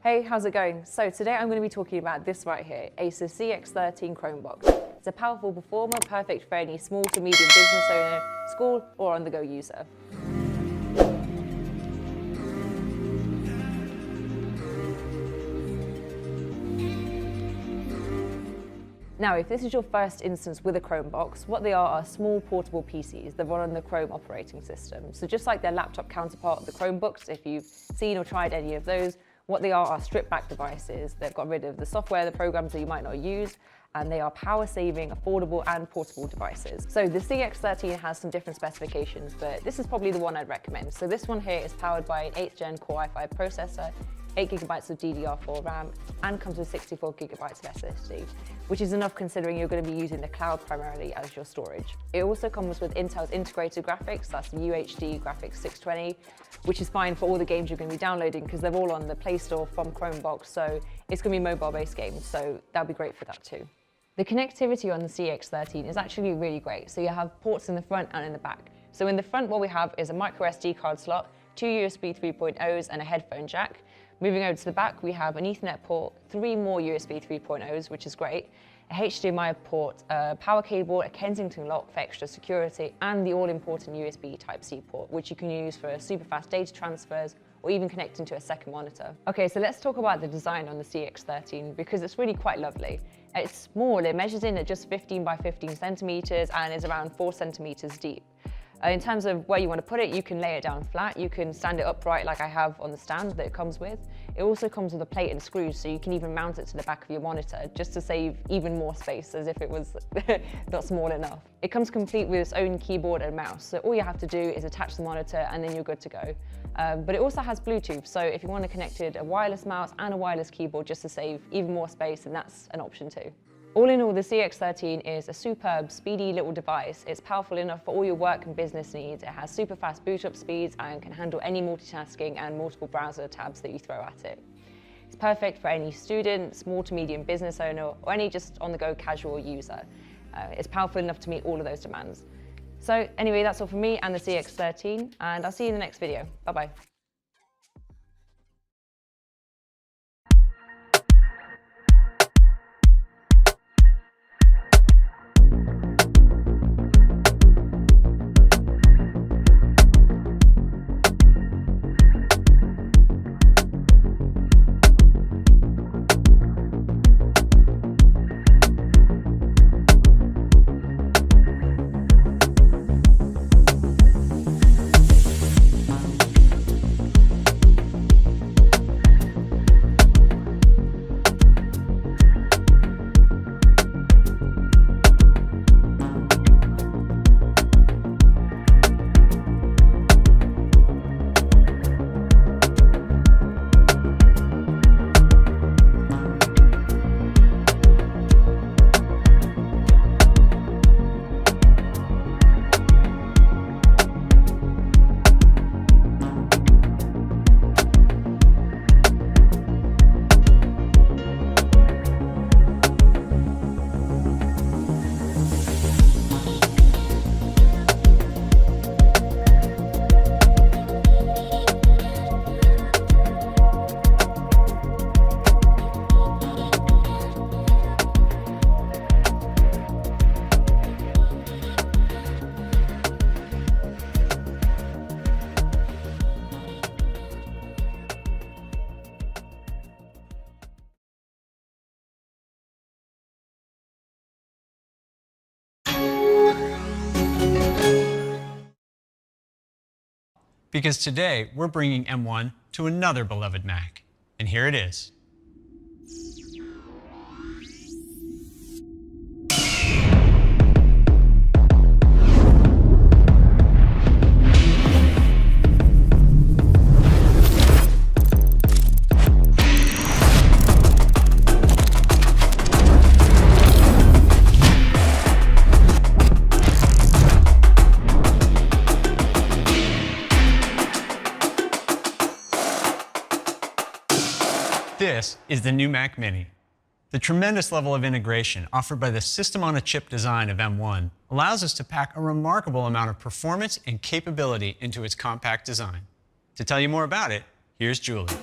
Hey, how's it going? So today I'm going to be talking about this right here, Acer CX13 Chromebox. It's a powerful performer, perfect for any small to medium business owner, school or on-the-go user. Now, if this is your first instance with a Chromebox, what they are small portable PCs that run on the Chrome operating system. So just like their laptop counterpart, the Chromebooks, if you've seen or tried any of those, what they are stripped-back devices. They've got rid of the software, the programs that you might not use, and they are power-saving, affordable, and portable devices. So the CX13 has some different specifications, but this is probably the one I'd recommend. So this one here is powered by an 8th Gen Core i5 processor, 8 GB of DDR4 RAM, and comes with 64 GB of SSD, which is enough considering you're going to be using the cloud primarily as your storage. It also comes with Intel's integrated graphics, that's the UHD Graphics 620, which is fine for all the games you're going to be downloading because they're all on the Play Store from Chromebox, so it's going to be mobile-based games, so that'll be great for that too. The connectivity on the CX13 is actually really great, so you have ports in the front and in the back. So in the front, what we have is a micro SD card slot, 2 USB 3.0s and a headphone jack. Moving over to the back, we have an Ethernet port, 3 more USB 3.0s, which is great, a HDMI port, a power cable, a Kensington lock for extra security, and the all-important USB Type-C port, which you can use for super fast data transfers or even connecting to a second monitor. Okay, so let's talk about the design on the CX13 because it's really quite lovely. It's small, it measures in at just 15 by 15 centimeters and is around 4 centimeters deep. In terms of where you want to put it, you can lay it down flat, you can stand it upright like I have on the stand that it comes with. It also comes with a plate and screws, so you can even mount it to the back of your monitor just to save even more space as if it was not small enough. It comes complete with its own keyboard and mouse, so all you have to do is attach the monitor and then you're good to go. But it also has Bluetooth, so if you want to connect a wireless mouse and a wireless keyboard just to save even more space, then that's an option too. All in all, the CX13 is a superb, speedy little device. It's powerful enough for all your work and business needs. It has super fast boot up speeds and can handle any multitasking and multiple browser tabs that you throw at it. It's perfect for any student, small to medium business owner, or any just on-the-go casual user. It's powerful enough to meet all of those demands. So anyway, that's all from me and the CX13, and I'll see you in the next video. Bye-bye. Because today, we're bringing M1 to another beloved Mac. And here it is. This is the new Mac Mini. The tremendous level of integration offered by the system-on-a-chip design of M1 allows us to pack a remarkable amount of performance and capability into its compact design. To tell you more about it, here's Julie.